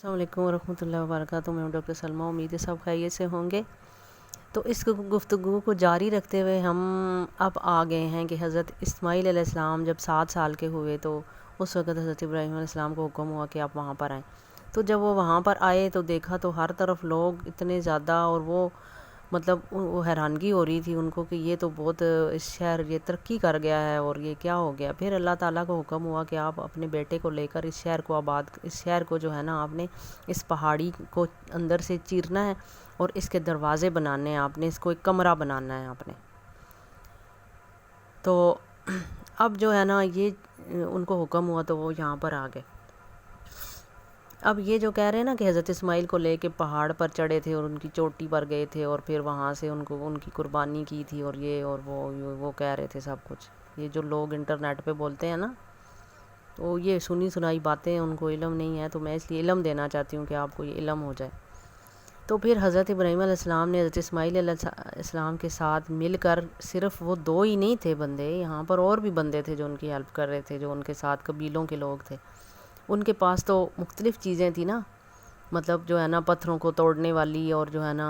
السلام علیکم ورحمۃ اللہ وبرکاتہ۔ میں ہوں ڈاکٹر سلمیٰ، امید ہے سب خیریت سے ہوں گے۔ تو اس گفتگو کو جاری رکھتے ہوئے ہم اب آ گئے ہیں کہ حضرت اسماعیل علیہ السلام جب 7 سال کے ہوئے تو اس وقت حضرت ابراہیم علیہ السلام کو حکم ہوا کہ آپ وہاں پر آئیں۔ تو جب وہ وہاں پر آئے تو دیکھا تو ہر طرف لوگ اتنے زیادہ، اور وہ مطلب وہ حیرانگی ہو رہی تھی ان کو کہ یہ تو بہت اس شہر یہ ترقی کر گیا ہے اور یہ کیا ہو گیا۔ پھر اللہ تعالیٰ کو حکم ہوا کہ آپ اپنے بیٹے کو لے کر اس شہر کو جو ہے نا آپ نے اس پہاڑی کو اندر سے چیرنا ہے اور اس کے دروازے بنانے ہیں، آپ نے اس کو ایک کمرہ بنانا ہے آپ نے۔ تو اب جو ہے نا یہ ان کو حکم ہوا تو وہ یہاں پر آ گئے۔ اب یہ جو کہہ رہے ہیں نا کہ حضرت اسماعیل کو لے کے پہاڑ پر چڑھے تھے اور ان کی چوٹی پر گئے تھے اور پھر وہاں سے ان کی قربانی کی تھی اور یہ اور وہ کہہ رہے تھے سب کچھ، یہ جو لوگ انٹرنیٹ پہ بولتے ہیں نا، تو یہ سنی سنائی باتیں، ان کو علم نہیں ہے، تو میں اس لیے علم دینا چاہتی ہوں کہ آپ کو یہ علم ہو جائے۔ تو پھر حضرت ابراہیم علیہ السلام نے حضرت اسماعیل علیہ السلام کے ساتھ مل کر، صرف وہ 2 ہی نہیں تھے بندے، یہاں پر اور بھی بندے تھے جو ان کی ہیلپ کر رہے تھے، جو ان کے ساتھ قبیلوں کے لوگ تھے۔ ان کے پاس تو مختلف چیزیں تھیں نا، مطلب جو ہے نا پتھروں کو توڑنے والی، اور جو ہے نا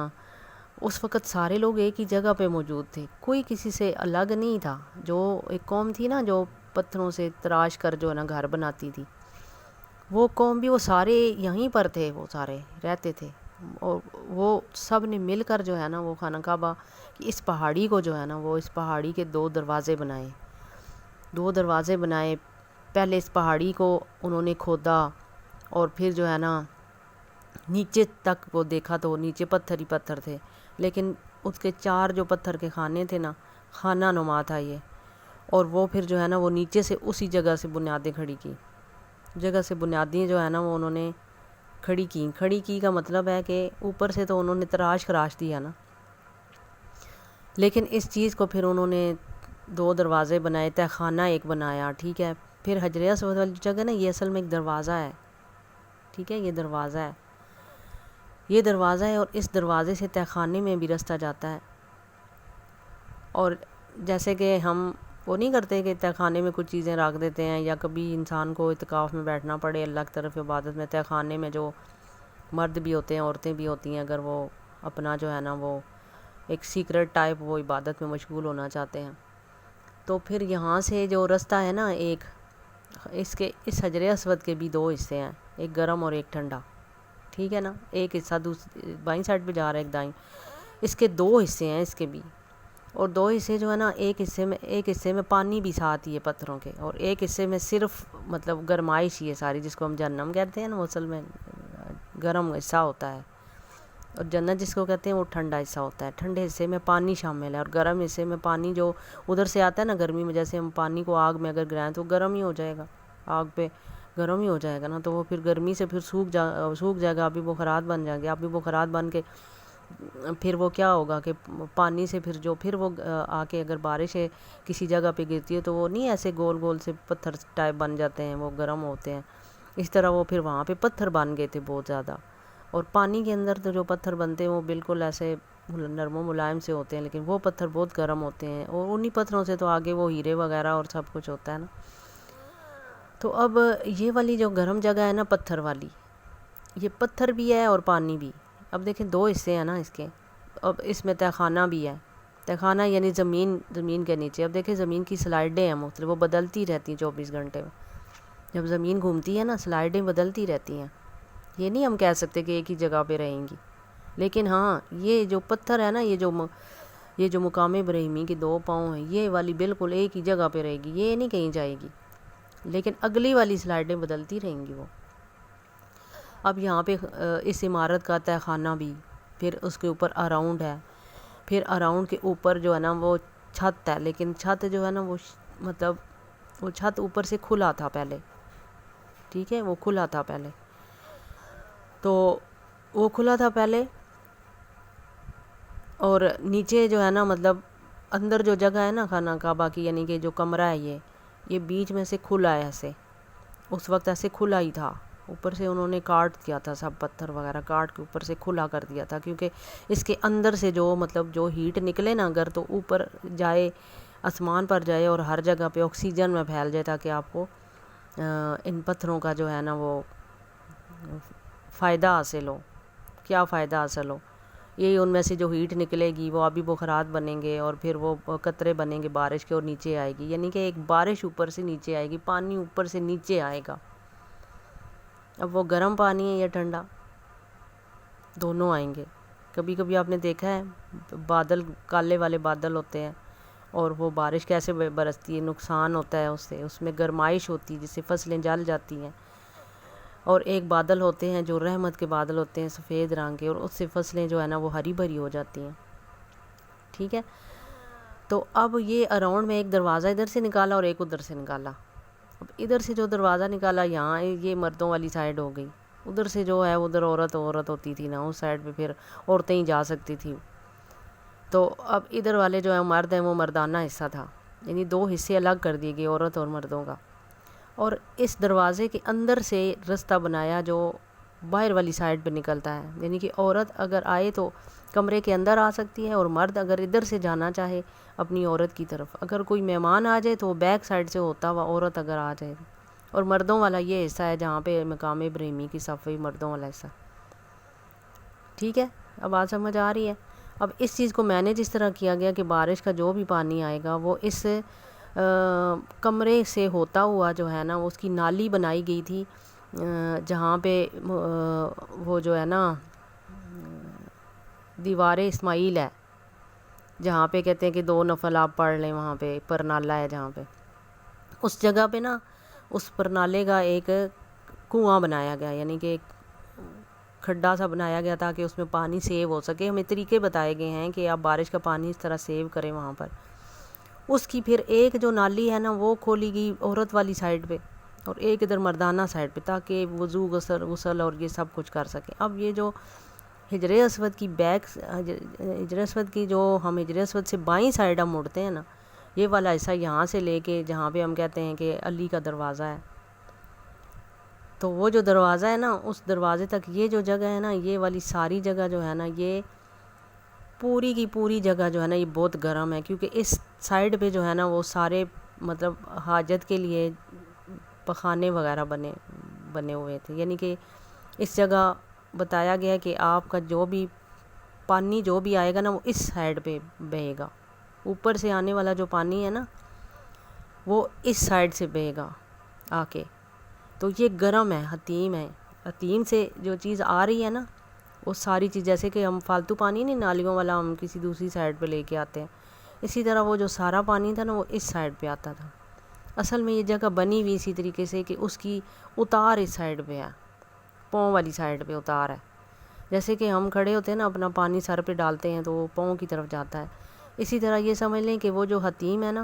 اس وقت سارے لوگ ایک ہی جگہ پہ موجود تھے، کوئی کسی سے الگ نہیں تھا۔ جو ایک قوم تھی نا جو پتھروں سے تراش کر جو ہے نا گھر بناتی تھی، وہ قوم بھی وہ سارے یہیں پر تھے، وہ سارے رہتے تھے، اور وہ سب نے مل کر جو ہے نا وہ خانہ کعبہ کی اس پہاڑی کو جو ہے نا وہ اس پہاڑی کے 2 دروازے بنائے، 2 دروازے بنائے۔ پہلے اس پہاڑی کو انہوں نے کھودا اور پھر جو ہے نا نیچے تک وہ دیکھا تو نیچے پتھر ہی پتھر تھے، لیکن اس کے 4 جو پتھر کے خانے تھے نا، خانہ نما تھا یہ، اور وہ پھر جو ہے نا وہ نیچے سے اسی جگہ سے بنیادیں کھڑی کی، جگہ سے بنیادیں جو ہے نا وہ انہوں نے کھڑی کی کا مطلب ہے کہ اوپر سے تو انہوں نے تراش خراش دیا نا، لیکن اس چیز کو پھر انہوں نے 2 دروازے بنائے، تہ خانہ ایک بنایا، ٹھیک ہے۔ پھر حجر اسود والی جگہ نا یہ اصل میں ایک دروازہ ہے، ٹھیک ہے، یہ دروازہ ہے، اور اس دروازے سے تہ خانے میں بھی رستہ جاتا ہے۔ اور جیسے کہ ہم وہ نہیں کرتے کہ تہ خانے میں کچھ چیزیں رکھ دیتے ہیں، یا کبھی انسان کو اعتکاف میں بیٹھنا پڑے اللہ کی طرف عبادت میں، تہ خانے میں جو مرد بھی ہوتے ہیں عورتیں بھی ہوتی ہیں، اگر وہ اپنا جو ہے نا وہ ایک سیکرٹ ٹائپ وہ عبادت میں مشغول ہونا چاہتے ہیں، تو پھر یہاں سے جو رستہ ہے نا ایک اس حجر اسود کے بھی 2 حصے ہیں، ایک گرم اور ایک ٹھنڈا، ٹھیک ہے نا، ایک حصہ بائیں سائڈ پہ جا رہا ہے، ایک دائیں، اس کے 2 حصے ہیں اس کے بھی، اور 2 حصے جو ہے نا ایک حصے میں پانی بھی ساتھ ہی ہے پتھروں کے، اور ایک حصے میں صرف مطلب گرمائش ہی ہے ساری، جس کو ہم جہنم کہتے ہیں نا، وہ اصل میں گرم حصہ ہوتا ہے، اور جنت جس کو کہتے ہیں وہ ٹھنڈا حصہ ہوتا ہے۔ ٹھنڈے حصے میں پانی شامل ہے، اور گرم حصے میں پانی جو ادھر سے آتا ہے نا گرمی میں، جیسے ہم پانی کو آگ میں اگر گرائیں تو گرم ہی ہو جائے گا، آگ پہ گرم ہی ہو جائے گا نا، تو وہ پھر گرمی سے پھر سوکھ جائے گا، آپ بھی بخارات بن جائیں گے، آپ بھی بخارات بن کے پھر وہ کیا ہوگا کہ پانی سے پھر وہ آ کے اگر بارش ہے کسی جگہ پہ گرتی ہے تو وہ نہیں ایسے گول گول سے پتھر ٹائپ بن جاتے ہیں، وہ گرم ہوتے ہیں، اس طرح وہ پھر وہاں پہ پتھر بن گئے تھے بہت زیادہ۔ اور پانی کے اندر تو جو پتھر بنتے ہیں وہ بالکل ایسے نرم و ملائم سے ہوتے ہیں، لیکن وہ پتھر بہت گرم ہوتے ہیں، اور انہی پتھروں سے تو آگے وہ ہیرے وغیرہ اور سب کچھ ہوتا ہے نا۔ تو اب یہ والی جو گرم جگہ ہے نا پتھر والی، یہ پتھر بھی ہے اور پانی بھی۔ اب دیکھیں 2 حصے ہیں نا اس کے، اب اس میں تہ خانہ بھی ہے، تہ خانہ یعنی زمین کے نیچے۔ اب دیکھیں زمین کی سلائیڈیں ہیں مختلف، وہ بدلتی رہتی ہیں 24 گھنٹے میں، جب زمین گھومتی ہے نا سلائیڈیں بدلتی رہتی ہیں، یہ نہیں ہم کہہ سکتے کہ ایک ہی جگہ پہ رہیں گی، لیکن ہاں یہ جو پتھر ہے نا، یہ جو مقام ابراہیمی کے 2 پاؤں ہیں، یہ والی بالکل ایک ہی جگہ پہ رہے گی، یہ نہیں کہیں جائے گی، لیکن اگلی والی سلائیڈیں بدلتی رہیں گی وہ۔ اب یہاں پہ اس عمارت کا تہ خانہ بھی، پھر اس کے اوپر اراؤنڈ ہے، پھر اراؤنڈ کے اوپر جو ہے نا وہ چھت ہے، لیکن چھت جو ہے نا وہ مطلب وہ چھت اوپر سے کھلا تھا پہلے، ٹھیک ہے، وہ کھلا تھا پہلے، تو وہ کھلا تھا پہلے، اور نیچے جو ہے نا مطلب اندر جو جگہ ہے نا خانہ کعبہ کی، یعنی کہ جو کمرہ ہے یہ بیچ میں سے کھلا ہے، ایسے اس وقت ایسے کھلا ہی تھا، اوپر سے انہوں نے کاٹ دیا تھا، سب پتھر وغیرہ کاٹ کے اوپر سے کھلا کر دیا تھا، کیونکہ اس کے اندر سے جو مطلب جو ہیٹ نکلے نا اگر تو اوپر جائے، آسمان پر جائے اور ہر جگہ پہ آکسیجن میں پھیل جائے، تاکہ آپ کو ان پتھروں کا جو ہے نا وہ فائدہ حاصل ہو. کیا فائدہ حاصل ہو؟ یہی ان میں سے جو ہیٹ نکلے گی وہ آبی بخارات بنیں گے اور پھر وہ قطرے بنیں گے بارش کے اور نیچے آئے گی. یعنی کہ ایک بارش اوپر سے نیچے آئے گی، پانی اوپر سے نیچے آئے گا. اب وہ گرم پانی ہے یا ٹھنڈا، دونوں آئیں گے. کبھی کبھی آپ نے دیکھا ہے بادل، کالے والے بادل ہوتے ہیں اور وہ بارش کیسے برستی ہے، نقصان ہوتا ہے اس سے، اس میں گرمائش ہوتی ہے جس سے فصلیں جل جاتی ہیں. اور ایک بادل ہوتے ہیں جو رحمت کے بادل ہوتے ہیں سفید رنگ کے، اور اس سے فصلیں جو ہے نا وہ ہری بھری ہو جاتی ہیں. ٹھیک ہے، تو اب یہ اراؤنڈ میں ایک دروازہ ادھر سے نکالا اور ایک ادھر سے نکالا. اب ادھر سے جو دروازہ نکالا یہاں یہ مردوں والی سائڈ ہو گئی، ادھر سے جو ہے ادھر عورت ہوتی تھی نا، اس سائڈ پہ پھر عورتیں ہی جا سکتی تھی. تو اب ادھر والے جو ہے مرد ہیں وہ مردانہ حصہ تھا، یعنی دو حصے الگ کر دیے گئے عورت اور مردوں کا. اور اس دروازے کے اندر سے رستہ بنایا جو باہر والی سائڈ پہ نکلتا ہے، یعنی کہ عورت اگر آئے تو کمرے کے اندر آ سکتی ہے، اور مرد اگر ادھر سے جانا چاہے اپنی عورت کی طرف، اگر کوئی مہمان آ جائے تو وہ بیک سائڈ سے ہوتا ہوا عورت اگر آ جائے. اور مردوں والا یہ حصہ ہے جہاں پہ مقام ابراہیمی کی صفحی، مردوں والا حصہ. ٹھیک ہے، اب بات سمجھ آ رہی ہے. اب اس چیز کو مینیج اس طرح کیا گیا کہ بارش کا جو بھی پانی آئے گا وہ اس کمرے سے ہوتا ہوا جو ہے نا اس کی نالی بنائی گئی تھی، جہاں پہ وہ جو ہے نا دیوار اسماعیل ہے، جہاں پہ کہتے ہیں کہ 2 نفل آپ پڑھ لیں، وہاں پہ پرنالہ ہے جہاں پہ، اس جگہ پہ نا اس پرنالے کا ایک کنواں بنایا گیا، یعنی کہ ایک کھڈا سا بنایا گیا تاکہ اس میں پانی سیو ہو سکے. ہمیں طریقے بتائے گئے ہیں کہ آپ بارش کا پانی اس طرح سیو کریں وہاں پر. اس کی پھر ایک جو نالی ہے نا وہ کھولی گئی عورت والی سائڈ پہ اور ایک ادھر مردانہ سائڈ پہ، تاکہ وضو غسل اور یہ سب کچھ کر سکیں. اب یہ جو حجر اسود کی حجر اسود کی جو ہم حجر اسود سے بائیں سائڈ ہم مڑتے ہیں نا، یہ والا حصہ یہاں سے لے کے جہاں پہ ہم کہتے ہیں کہ علی کا دروازہ ہے، تو وہ جو دروازہ ہے نا اس دروازے تک یہ جو جگہ ہے نا، یہ والی ساری جگہ جو ہے نا، یہ پوری کی پوری جگہ جو ہے نا یہ بہت گرم ہے، کیونکہ اس سائڈ پہ جو ہے نا وہ سارے مطلب حاجت کے لیے پخانے وغیرہ بنے ہوئے تھے. یعنی کہ اس جگہ بتایا گیا کہ آپ کا جو بھی پانی جو بھی آئے گا نا وہ اس سائڈ پہ بہے گا، اوپر سے آنے والا جو پانی ہے نا وہ اس سائڈ سے بہے گا آ کے. تو یہ گرم ہے، حتیم ہے. حتیم سے جو چیز آ رہی ہے نا وہ ساری چیز، جیسے کہ ہم فالتو پانی نہیں نالیوں والا ہم کسی دوسری سائڈ پہ لے کے آتے ہیں، اسی طرح وہ جو سارا پانی تھا نا وہ اس سائڈ پہ آتا تھا. اصل میں یہ جگہ بنی ہوئی اسی طریقے سے کہ اس کی اتار اس سائڈ پہ ہے، پاؤں والی سائڈ پہ اتار ہے. جیسے کہ ہم کھڑے ہوتے ہیں نا اپنا پانی سر پہ ڈالتے ہیں تو وہ پاؤں کی طرف جاتا ہے، اسی طرح یہ سمجھ لیں کہ وہ جو حتیم ہے نا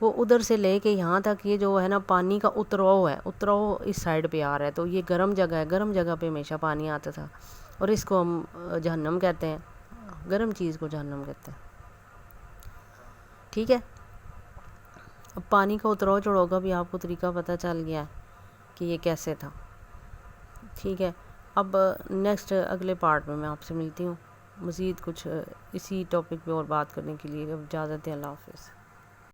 وہ ادھر سے لے کے یہاں تک یہ جو ہے نا پانی کا اتراؤ ہے، اتراؤ اس سائڈ پہ آ رہا ہے. تو یہ گرم جگہ ہے، گرم جگہ پہ ہمیشہ پانی آتا تھا، اور اس کو ہم جہنم کہتے ہیں، گرم چیز کو جہنم کہتے ہیں. ٹھیک ہے، اب پانی کا اتراؤ چڑھاؤ کا بھی آپ کو طریقہ پتہ چل گیا ہے کہ یہ کیسے تھا. ٹھیک ہے، اب نیکسٹ اگلے پارٹ میں آپ سے ملتی ہوں، مزید کچھ اسی ٹاپک پہ اور بات کرنے کے لیے. اب اجازت ہے، اللہ حافظ.